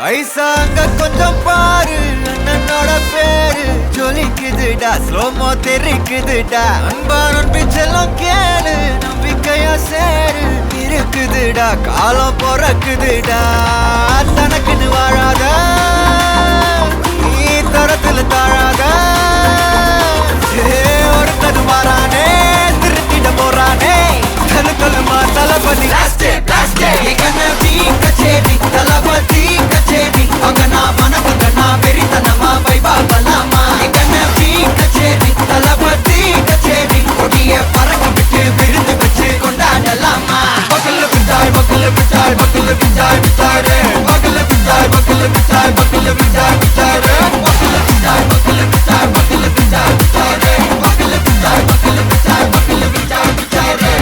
ஐசாங்க கொஞ்சம் பாரு அண்ணனோட பேரு ஜொலிக்குதுடா ஸ்லோமோ தெரிக்குதுடா அன்பா நம்பிச்செல்லாம் கேளு நம்பிக்கையா சேரு இருக்குதுடா காலம் பிறக்குதுடா தனக்குன்னு வாழாத நீ தரத்துல தாழாத ஒருத்தது மாறானே திருத்திட போறானே கலுமா தளபதி கச்சேரி தளபதி கச்சேரி அங்கனா மனவங்கனா வெறித்தனமா வைபா பலாமா கச்சேரி தளபதி கச்சேரி கொடிய பறக்க விட்டு விருந்து வச்சு கொண்டாடலாமா பக்கல்ல விட்டாய் பக்கல்ல விட்டாய் பக்கல்ல விட்டாய் விட்டாரே பக்கல்ல விட்டாய் பக்கல்ல விட்டாய் பக்கல்ல விட்டாய் விட்டாரே பக்கல்ல விட்டாய் பக்கல்ல விட்டாய் பக்கல்ல விட்டாய் விட்டாரே பக்கல்ல விட்டாய் பக்கல்ல விட்டாய் பக்கல்ல விட்டாய் விட்டாரே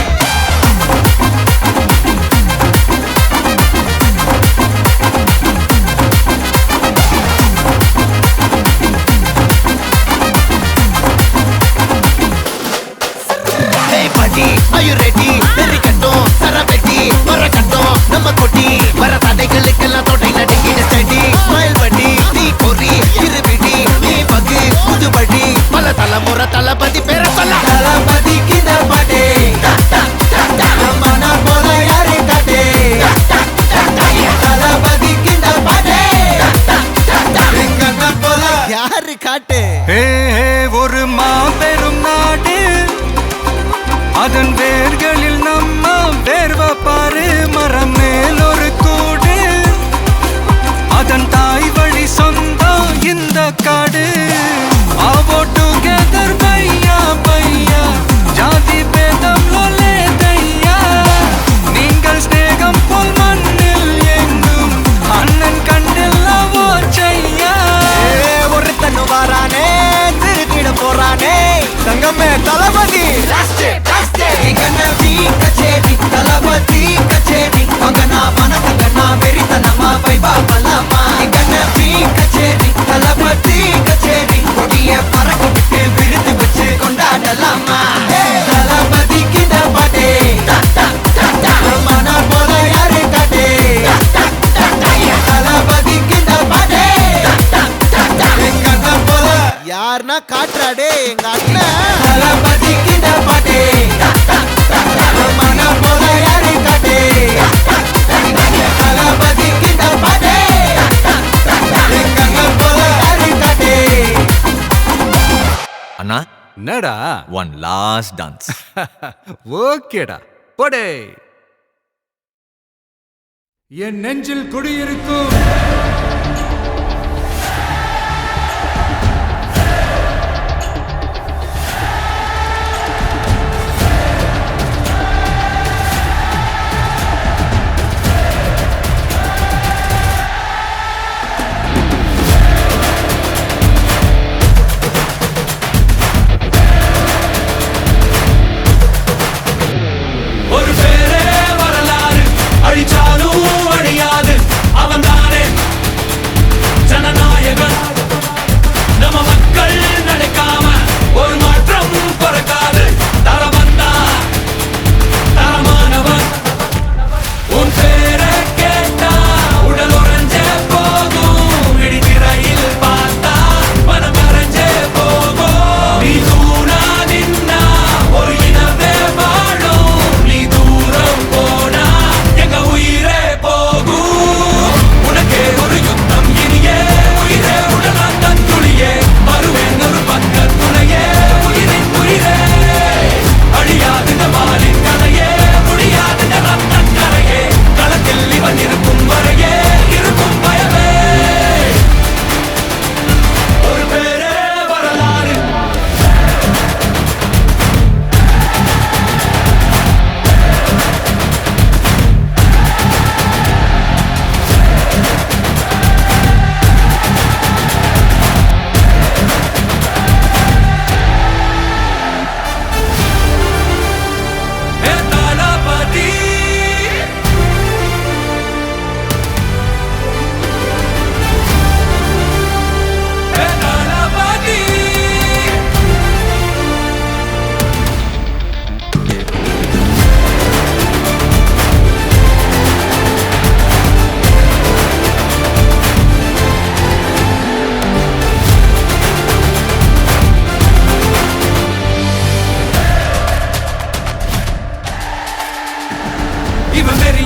Are you ready? Terikattom, Sarabeti, Marakattom, Namma Koti, Varathadegalukella thodai nadingida steady, smile buddy, nee kori, iruvidi, nee bagi, pudubadi, pala talamura talapati pera solla, talapati kinda pade, namana pola yare kade, talapati kinda pade, engana pola yaru kaate, hey oru maaperum naadu அதன் வேர்களில் நம்ம வேர்வ பாரு மரம் மேல் ஒரு கூடு அதன் தாய் வழி சொந்தம் இந்த காடு ஆவோ டுகெதர் பையா பையா ஜாதி பேதம் லோலே தையா நீங்கள் ஸ்நேகம் போல் மண்ணில் எங்கும் அண்ணன் கண்டெல்லவோ செய்யா ஒரு தன்னு வாரானே திருக்கிட போறானே தங்கமே தளபதி கச்சேரி தளபதி கச்சேரி மகனா மனதங்கனா வெறித்தனமா வைபா பலாமா கச்சேரி தளபதி கச்சேரி கொடிய பறக்க விட்டு விருந்து வச்சு கொண்டாடலாமா தளபதி கிட்ட பாட்டே மன போல யாரு காட்டே தளபதி கிட்ட பாட்டே எங்க அண்ணன் போல யாருன்னா காட்டுறாடே எங்க அண்ணன் தளபதி கிட்ட பாட்டே அண்ணா என்னடா ஒன் லாஸ்ட் டான்ஸ் ஓகேடா போடே என் நெஞ்சில் குடியிருக்கும் ஒரு பேரே வரலாறு அழிச்சாலும் அழியாது அவன் தானே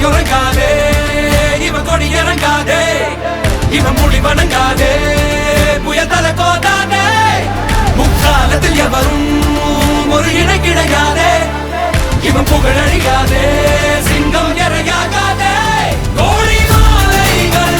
உறங்காதே இவன் கொடி இறங்காதே இவன் முடி வணங்காதே புயல் தலை கோதாதே முக்காலத்தில் எவரும் ஒரு இணை கிடையாதே இவன் புகழழியாதே சிங்கம் இறையாகாதே கோழி மாலைகள்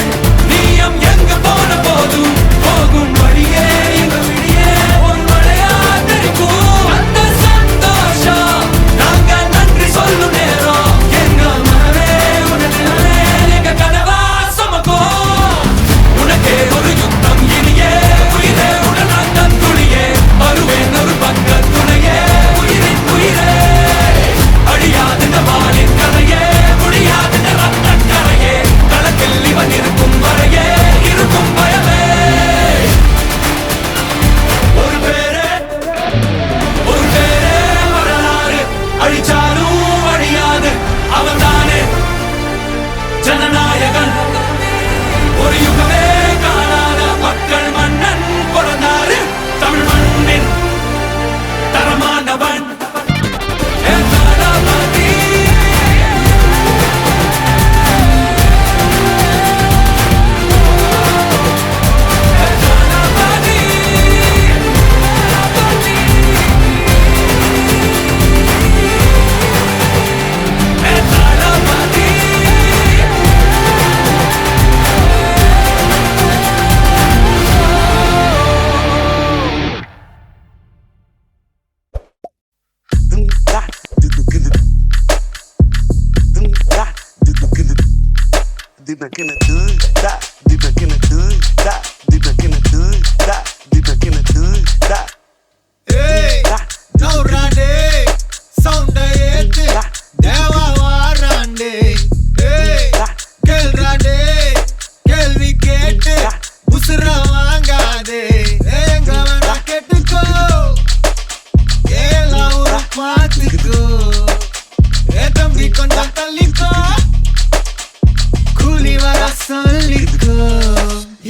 நீயம் எங்கு போன போதும் போகும் வழியே இவன் விழியே ஒரு மழையா தெரிக்கும் அந்த சந்தோஷம் நாங்க நன்றி சொல்லும் நேரம் எங்க மனமே உனதிலே எங்க கனவா சுமக்கும் உனக்கே ஒரு யுத்தம் இனியே உயிரே உடனாட்டம் துளியே வருவேன் ஒரு பக்க துணையே உயிரின் உயிரே அடியாதுங்க வானின் கதையே முடியாதுங்க ரத்த கரையே களத்தில் இவன் இருக்கும் வரையே இருக்கும் பயமே ஒரு பேரே வரலாறு அழிச்சாலும் அழியாது அவன் தானே ஜனநாயகன் ஒரு யுகமே காணாத மக்கள் மன்னன் பிறந்தாரு தமிழ் மண்ணின் தரமானவன்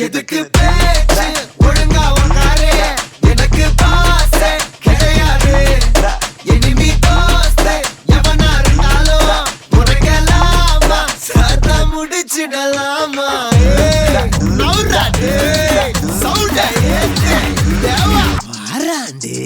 எதுக்கு பேச்சு ஒழுங்கா உட்காரு எனக்கு பாசே கிடையாது இனிமே தோஸ்தே எவனா இருந்தாலும் உனக்கெல்லாமா சத்தா முடிச்சிடலாமா நௌராடே சவுண்டே தேவா வாராண்டே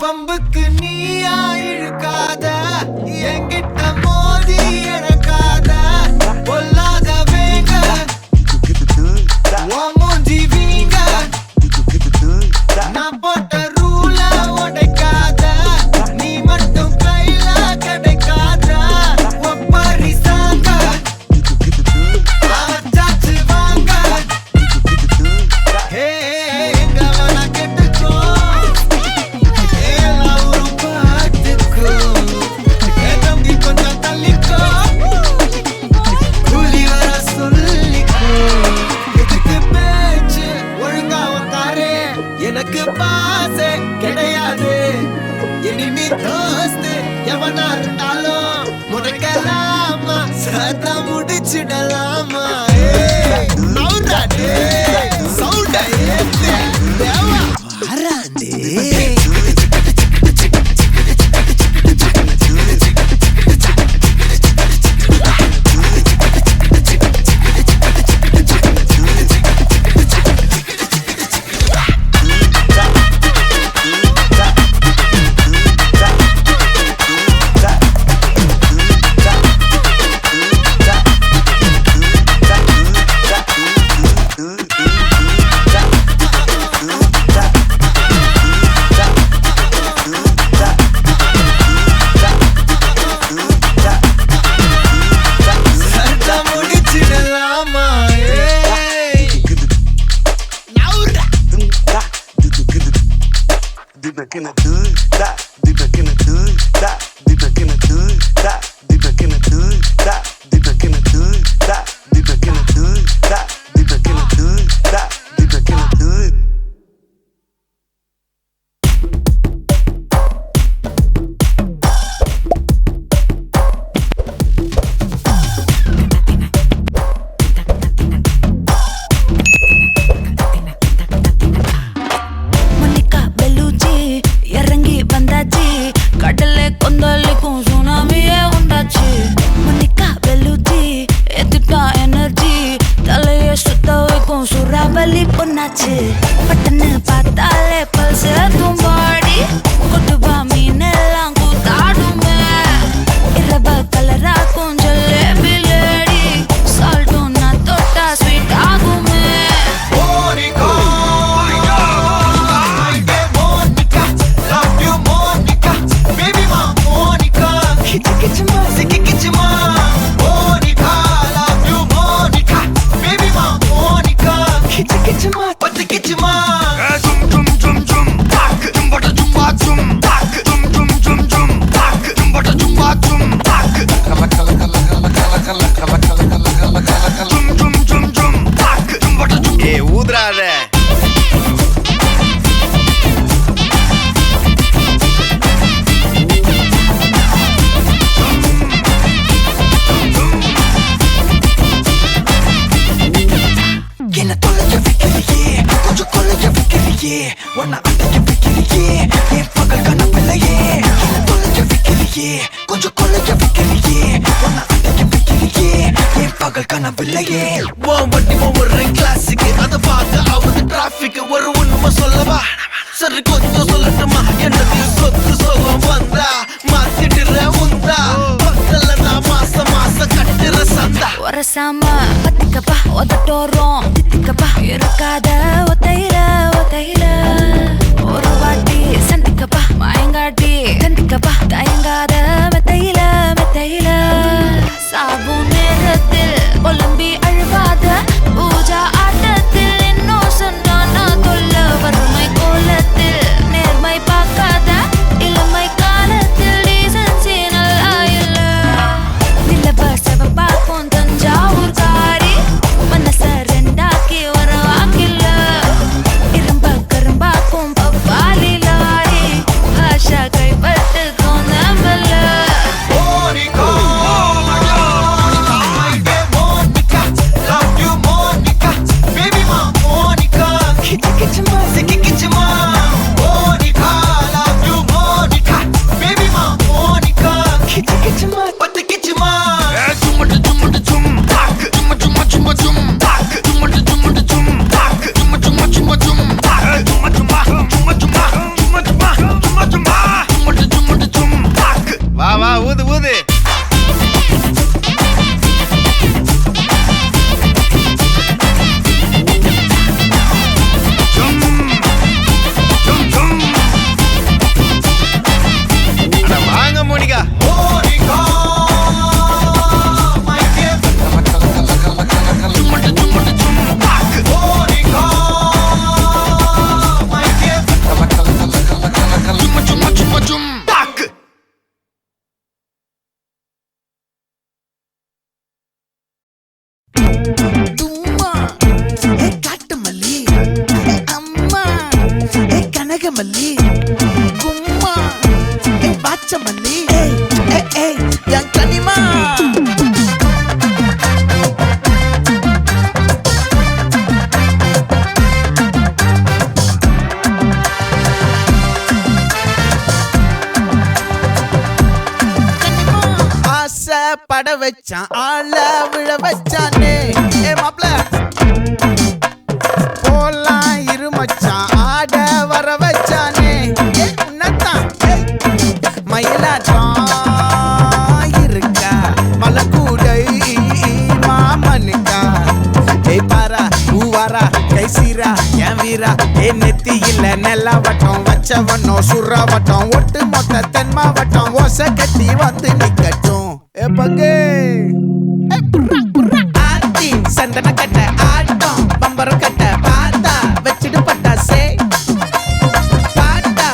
பம்புக்கு நீயா இழுக்காத என்கிட்ட மோதி இறக்காத பொல்லாத வேங்க மூஞ்சி வீங்க நான் போட்ட ரூல உடைக்காத நீ மட்டும் கையில கிடைக்காத ஒப்பாரி சாங்க ஆச்சாச்சு வாங்க ஹே எங்க வேணா கெட்டுக்கோ எனக்கு பாசே கிடையாது இனிமே தோஸ்து எவனா இருந்தாலும் உனக்கெல்லாமா சத்தா முடிச்சிடலாமா நௌராடே சவுண்டே தேவா வாராண்டே பட்டன்னு பார்த்தாலே பல்ஸ் தும்பாடி கொட்டுபா மீன் எல்லாம் கூத்தாடுமே இரவ கலரா கொஞ்சம் லேடி சால்ட்டும் நான் தொட்டா ஸ்வீட் ஆகுமே கொஞ்சம் கொள்ளைய வைக்கிறியே ஒன்ன அடைய வைக்கிறியே என் பகல் கனவில்லையே வண்டி ஒவ்வொரு கிளாஸுக்கு அதை பார்க்க ஆகுது டிராபிக் ஒரு உண்மை சொல்லவா சரி கொஞ்சம் சொல்லட்டுமா என்னது சொத்து சோகம் வந்தா மாத்திடுற உந்தா பக்கல நான் மாசம் கட்டுற சந்தா ஒரசாம பத்திக்கப்பா ஒதட்டோரம் தித்திக்கப்பா இருக்காத ஒத்தையில ஒரு வாட்டி சந்திக்கப்பா மாயங்காட்டி கண்டிக்கப்பா தயங்காத மெத்தையில சாவு நேரத்தில் ஒலிம்பி அழுவாத பூஜா ஆட்டத்தில் இன்னும் சொன்னா தொல்ல வறுமை கோலத்தில் நேர்மை பார்க்காத இளமை காலத்தில் டீசன்சி நல்லா இல்ல நிலவ செவப்பாக்கும் தஞ்சாவூர் காரி மனச ரெண்டாக்கி வர வாக்கில்ல இரும்ப கரும்பாக்கும் பப்பாலி லாரி ஆஷா கைப்பட்டுக்கும் நம்பல வா ஊது ஊது வாங்க மோனிகா மல்லி கும்மா பாச்ச மல்லி என் கனிமா ஆசை பட வச்சான் ஆள விழ வச்சானே மாப்ள போலாம் இருமச்சான் ஆட வர வச்சானே உன்னத்தான் மயிலாட்டம் இருக்கா மலக்கூடை மாமனுக்கா பாரா பூவாரா கைசீரா என் வீரா நெத்தி இல்ல நெல்லா வட்டம் வச்சவனோ சுறா வட்டம் ஒட்டு மொத்த தென் மாவட்டம் ஓசை கட்டி வந்து நிக்கட்டும் பங்கே ஆத்தி சந்தன கட்ட ஆட்டம் பம்பரம் கட்ட பார்த்தா வச்சிடு பட்டாசே பாட்டா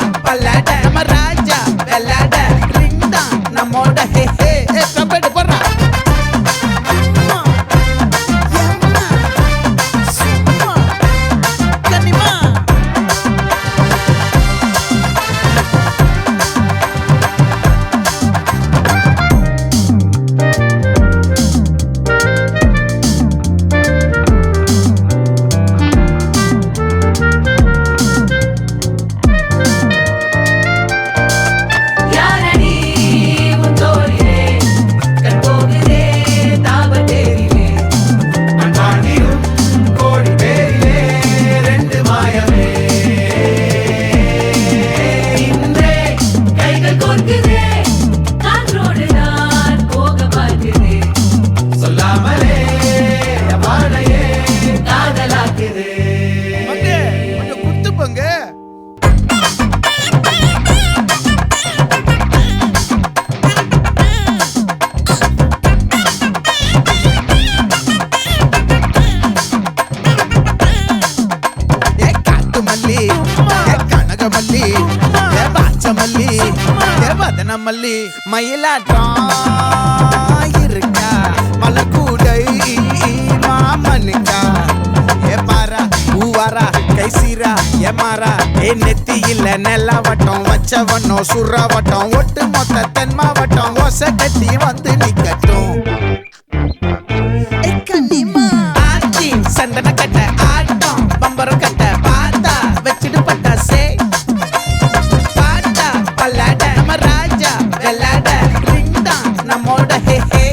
மல்லி பாச்ச மல்லி வதன மல்லி மயிலாட்டம் இருக்கா மலக்கூடை மாமனுக்கா பாரா பூவாரா கைசீரா ஏமாறா நெத்தி இல்ல நெல்லாவட்டம் வச்சவட்டம் சுறாவட்டம் ஒட்டு மொத்த தென் மாவட்டம் ஓசை கட்டி வந்து நிக்கட்டும் சந்தன கட்ட ஆட்டம் பம்பரம் கட்ட பாத்தா வச்சிடு பட்டாசே பாட்டா பல்லாட நம்ம ராஜா வெள்ளாட ரிங் தான் நம்மோட ஹே ஹே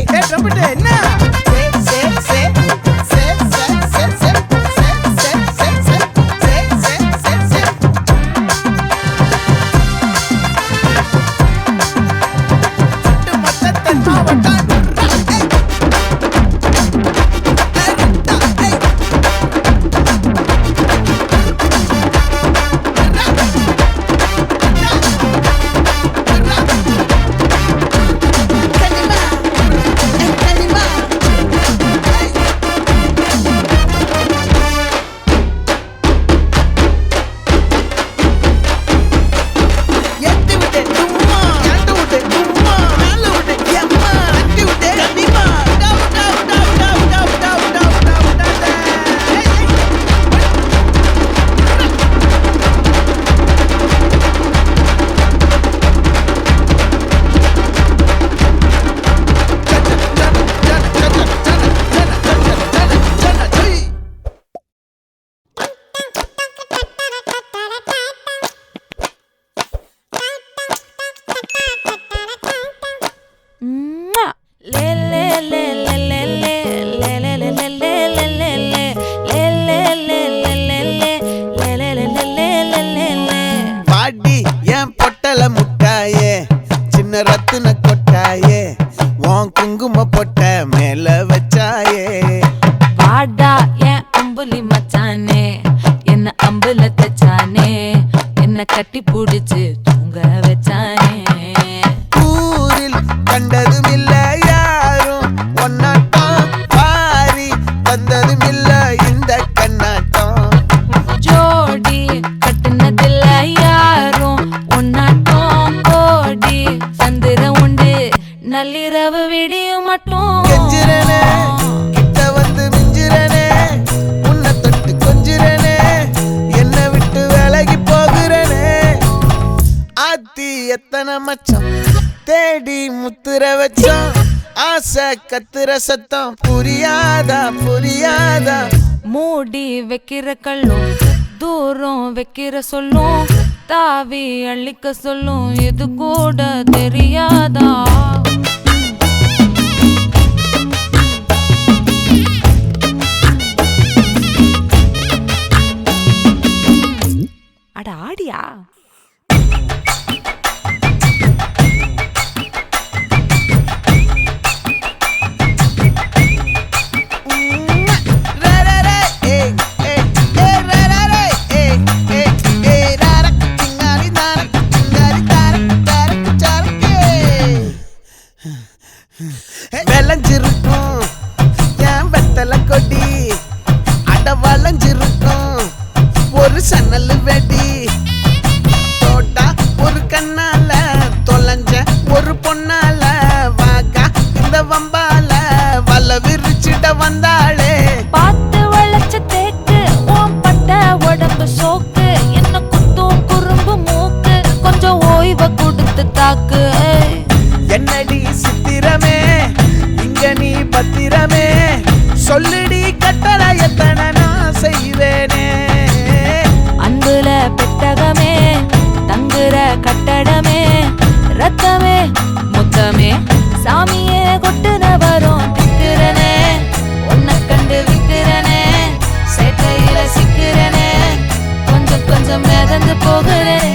என்ன ரத்தின கொட்டாயே உன் குங்கும பொட்ட மேல வச்சாயே பாடா என் அம்புலி மச்சானே என்ன அம்புல தச்சானே என்ன கட்டி புடிச்சு தூங்க வச்சானே ஊரில் கண்டதும் இல்ல யாரும் ஒன்னாட்டம் பாரி வந்ததும் இல்ல இந்த கண்ணாட்டம் ஜோடி கட்டுனதில்ல யாரும் ஒன்னாட்டம் கோடி சந்திர உண்டு நள்ளிரவு விடியும் மட்டும் கெஞ்சிரனே கிட்ட வந்து மிஞ்சிரனே உன்னை தொட்டு கொஞ்சிரனே என்ன விட்டு விலகி போகிறனே ஆத்தி எத்தனை மச்சம் தேடி முத்துற வச்சோம் ஆசை கத்துற சத்தம் புரியாதா புரியாதா மூடி வைக்கிற கல்லும் தூரம் வைக்கிற சொல்லும் தாவி அள்ளிக்க சொல்லும் இது கூட தெரியாதா அட ஆடியா விளைஞ்சிருக்கும் என் வெத்தலை கொடி அட வளைஞ்சிருக்கும் ஒரு சன்னல் வெடி தோட்டா ஒரு கண்ணால தொலைஞ்ச ஒரு பொண்ணால வாக்கா இந்த வம்பால வல விரிச்சிட வந்தாளே பார்த்து வளைச்ச தேக்கு ஓம் பட்ட உடம்பு சோக்கு என்ன குத்தும் குறும்பு மூக்கு கொஞ்சம் ஓய்வை கொடுத்து தாக்கு என்னடி சித்திரமே இங்க நீ பத்திரமே சொல்லுடி கட்டளை எத்தனை நான் செய்வேனே அன்புல பெட்டகமே தங்குற கட்டடமே ரத்தமே முத்தமே சாமியே கொட்டுன வரும் திக்கிறனே உன்னை கண்டு விக்கிறனே சேட்டையில சிக்கிறனே கொஞ்சம் கொஞ்சம் மிதந்து போகிறேன்